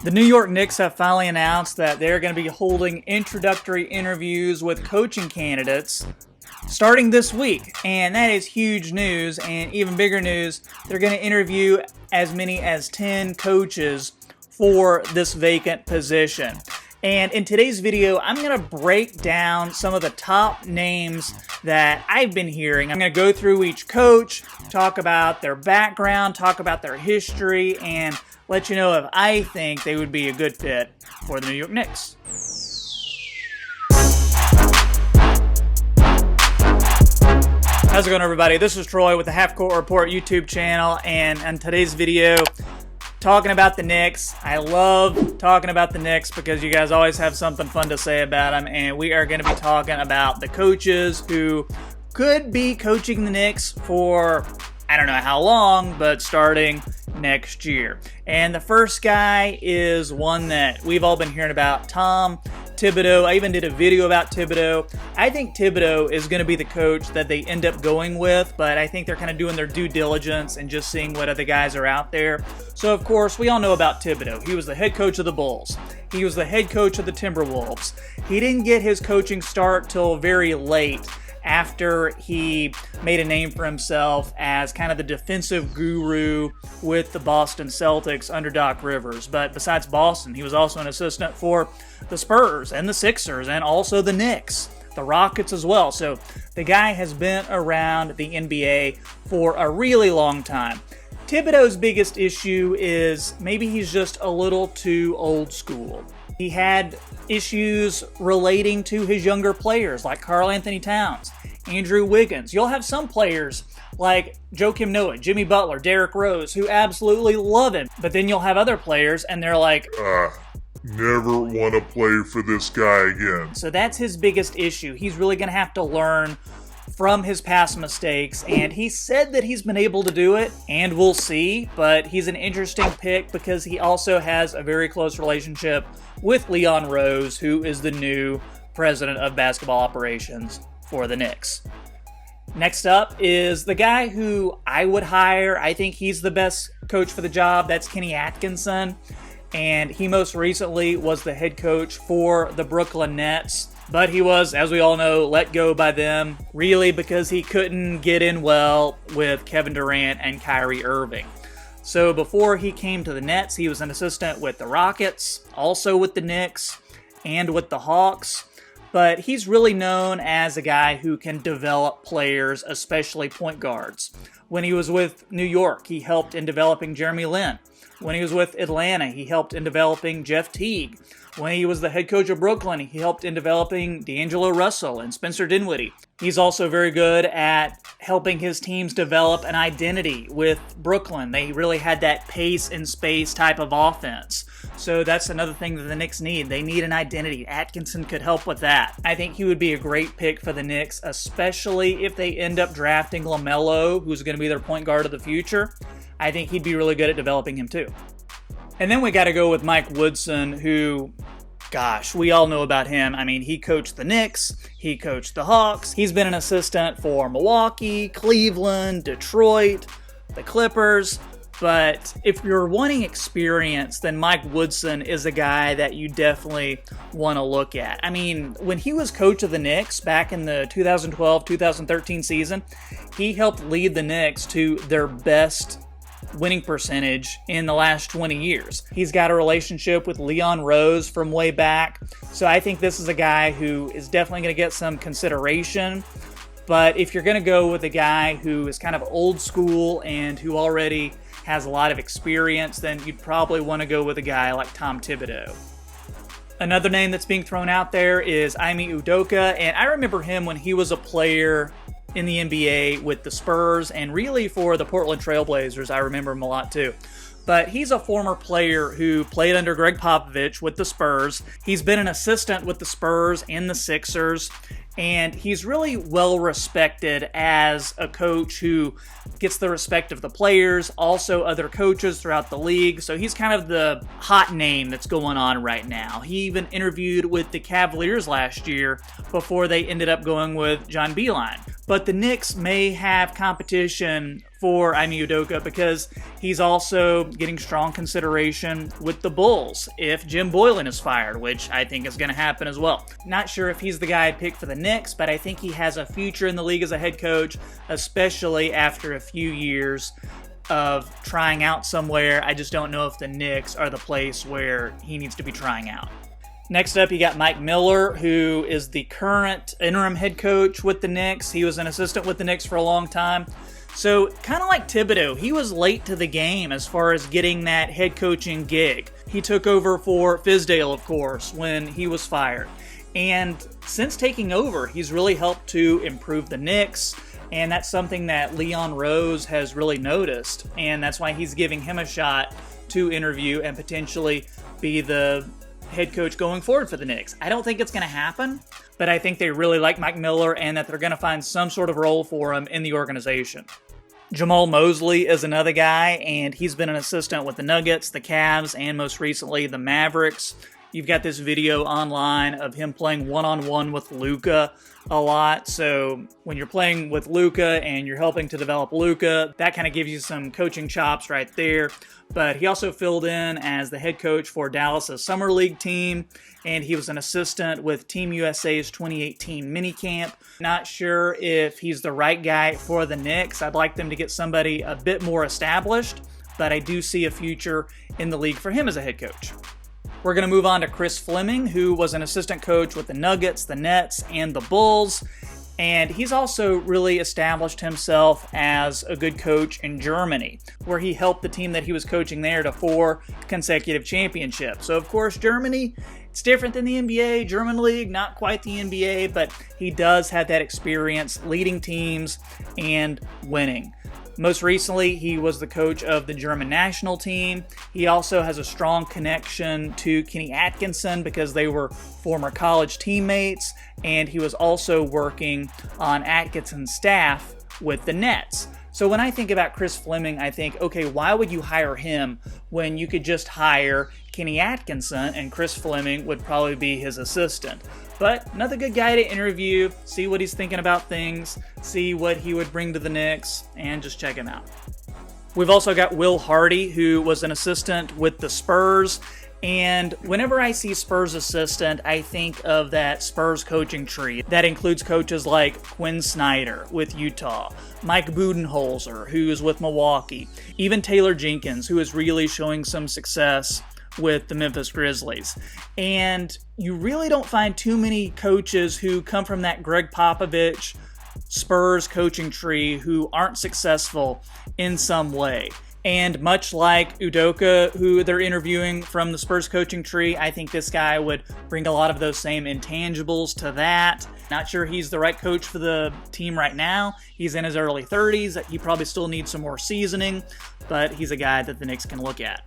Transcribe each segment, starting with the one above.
The New York Knicks have finally announced that they're going to be holding introductory interviews with coaching candidates starting this week, and that is huge news. And even bigger news, they're going to interview as many as 10 coaches for this vacant position. And in today's video, I'm going to break down some of the top names that I've been hearing. I'm going to go through each coach, talk about their background, talk about their history, and let you know if I think they would be a good fit for the New York Knicks. How's it going, everybody? This is Troy with the Half Court Report YouTube channel, and in today's video, talking about the Knicks. I love talking about the Knicks because you guys always have something fun to say about them, and we are going to be talking about the coaches who could be coaching the Knicks for I don't know how long, but starting next year. And the first guy is one that we've all been hearing about, Tom Thibodeau. I even did a video about Thibodeau. I think Thibodeau is going to be the coach that they end up going with, but I think they're kind of doing their due diligence and just seeing what other guys are out there. So, of course, we all know about Thibodeau. He was the head coach of the Bulls. He was the head coach of the Timberwolves. He didn't get his coaching start till very late, after he made a name for himself as kind of the defensive guru with the Boston Celtics under Doc Rivers. But besides Boston, he was also an assistant for the Spurs and the Sixers and also the Knicks, the Rockets as well. So the guy has been around the NBA for a really long time. Thibodeau's biggest issue is maybe he's just a little too old school. He had issues relating to his younger players like Karl-Anthony Towns, Andrew Wiggins. You'll have some players like Joakim Noah, Jimmy Butler, Derrick Rose, who absolutely love him. But then you'll have other players and they're like, never want to play for this guy again. So that's his biggest issue. He's really going to have to learn from his past mistakes, and he said that he's been able to do it, and we'll see, but he's an interesting pick because he also has a very close relationship with Leon Rose, who is the new president of basketball operations for the Knicks. Next up is the guy who I would hire. I think he's the best coach for the job. That's Kenny Atkinson, and he most recently was the head coach for the Brooklyn Nets. But he was, as we all know, let go by them, really because he couldn't get in well with Kevin Durant and Kyrie Irving. So before he came to the Nets, he was an assistant with the Rockets, also with the Knicks, and with the Hawks. But he's really known as a guy who can develop players, especially point guards. When he was with New York, he helped in developing Jeremy Lin. When he was with Atlanta, he helped in developing Jeff Teague. When he was the head coach of Brooklyn, he helped in developing D'Angelo Russell and Spencer Dinwiddie. He's also very good at helping his teams develop an identity with Brooklyn. They really had that pace and space type of offense. So that's another thing that the Knicks need. They need an identity. Atkinson could help with that. I think he would be a great pick for the Knicks, especially if they end up drafting LaMelo, who's going to be their point guard of the future. I think he'd be really good at developing him too. And then we got to go with Mike Woodson, who, gosh, we all know about him. I mean, he coached the Knicks, he coached the Hawks, he's been an assistant for Milwaukee, Cleveland, Detroit, the Clippers. But if you're wanting experience, then Mike Woodson is a guy that you definitely want to look at. I mean, when he was coach of the Knicks back in the 2012-2013 season, he helped lead the Knicks to their best winning percentage in the last 20 years. He's got a relationship with Leon Rose from way back, so I think this is a guy who is definitely going to get some consideration. But if you're going to go with a guy who is kind of old school and who already has a lot of experience, then you'd probably want to go with a guy like Tom Thibodeau. Another name that's being thrown out there is Ime Udoka, and I remember him when he was a player in the NBA with the Spurs, and really for the Portland Trail Blazers. I remember him a lot too. But he's a former player who played under Greg Popovich with the Spurs. He's been an assistant with the Spurs and the Sixers, and he's really well respected as a coach who gets the respect of the players, also other coaches throughout the league. So he's kind of the hot name that's going on right now. He even interviewed with the Cavaliers last year before they ended up going with John Beilein. But the Knicks may have competition for Ime Udoka because he's also getting strong consideration with the Bulls if Jim Boylen is fired, which I think is going to happen as well. Not sure if he's the guy I'd pick for the Knicks, but I think he has a future in the league as a head coach, especially after a few years of trying out somewhere. I just don't know if the Knicks are the place where he needs to be trying out. Next up, you got Mike Miller, who is the current interim head coach with the Knicks. He was an assistant with the Knicks for a long time. So, kind of like Thibodeau, he was late to the game as far as getting that head coaching gig. He took over for Fizdale, of course, when he was fired. And since taking over, he's really helped to improve the Knicks. And that's something that Leon Rose has really noticed. And that's why he's giving him a shot to interview and potentially be the head coach going forward for the Knicks. I don't think it's going to happen, but I think they really like Mike Miller and that they're going to find some sort of role for him in the organization. JAMAHL MOSLEY is another guy, and he's been an assistant with the Nuggets, the Cavs, and most recently the Mavericks. You've got this video online of him playing one-on-one with Luka a lot. So when you're playing with Luka and you're helping to develop Luka, that kind of gives you some coaching chops right there. But he also filled in as the head coach for Dallas' Summer League team, and he was an assistant with Team USA's 2018 minicamp. Not sure if he's the right guy for the Knicks. I'd like them to get somebody a bit more established, but I do see a future in the league for him as a head coach. We're going to move on to Chris Fleming, who was an assistant coach with the Nuggets, the Nets, and the Bulls. And he's also really established himself as a good coach in Germany, where he helped the team that he was coaching there to 4 consecutive championships. So, of course, Germany, it's different than the NBA. German league, not quite the NBA, but he does have that experience leading teams and winning. Most recently, he was the coach of the German national team. He also has a strong connection to Kenny Atkinson because they were former college teammates, and he was also working on Atkinson's staff with the Nets. So when I think about Chris Fleming, I think, okay, why would you hire him when you could just hire Kenny Atkinson and Chris Fleming would probably be his assistant? But another good guy to interview, see what he's thinking about things, see what he would bring to the Knicks, and just check him out. We've also got Will Hardy, who was an assistant with the Spurs. And whenever I see Spurs assistant, I think of that Spurs coaching tree. That includes coaches like Quinn Snyder with Utah, Mike Budenholzer, who is with Milwaukee, even Taylor Jenkins, who is really showing some success with the Memphis Grizzlies. And you really don't find too many coaches who come from that Greg Popovich Spurs coaching tree who aren't successful in some way. And much like Udoka, who they're interviewing from the Spurs coaching tree, I think this guy would bring a lot of those same intangibles to that. Not sure he's the right coach for the team right now. He's in his early 30s. He probably still needs some more seasoning, but he's a guy that the Knicks can look at.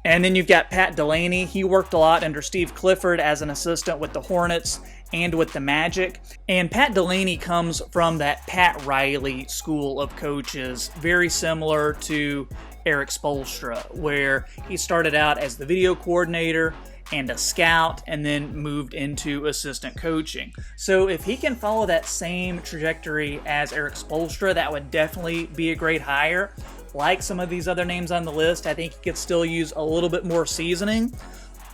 And then you've got Pat DELANY. He worked a lot under Steve Clifford as an assistant with the Hornets and with the Magic. And Pat DELANY comes from that Pat Riley school of coaches, very similar to Eric Spoelstra, where he started out as the video coordinator and a scout and then moved into assistant coaching. So if he can follow that same trajectory as Eric Spoelstra, that would definitely be a great hire. Like some of these other names on the list, I think he could still use a little bit more seasoning,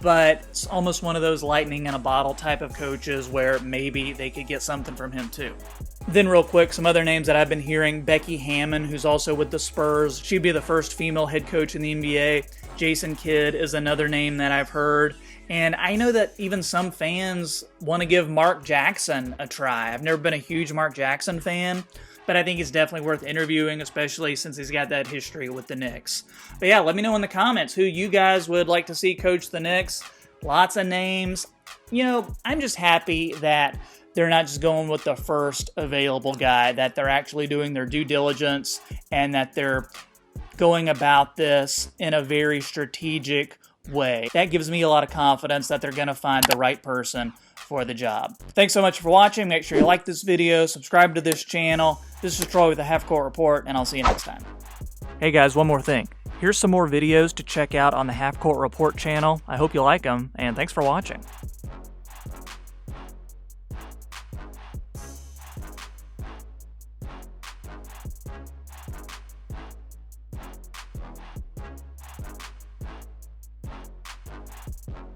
but it's almost one of those lightning in a bottle type of coaches where maybe they could get something from him too. Then real quick, some other names that I've been hearing. Becky Hammon, who's also with the Spurs. She'd be the first female head coach in the NBA. Jason Kidd is another name that I've heard. And I know that even some fans want to give Mark Jackson a try. I've never been a huge Mark Jackson fan, but I think he's definitely worth interviewing, especially since he's got that history with the Knicks. But yeah, let me know in the comments who you guys would like to see coach the Knicks. Lots of names. You know, I'm just happy that they're not just going with the first available guy, that they're actually doing their due diligence and that they're going about this in a very strategic way. That gives me a lot of confidence that they're going to find the right person for the job. Thanks so much for watching. Make sure you like this video, subscribe to this channel. This is Troy with the Half Court Report, and I'll see you next time. Hey guys, one more thing. Here's some more videos to check out on the Half Court Report channel. I hope you like them, and thanks for watching.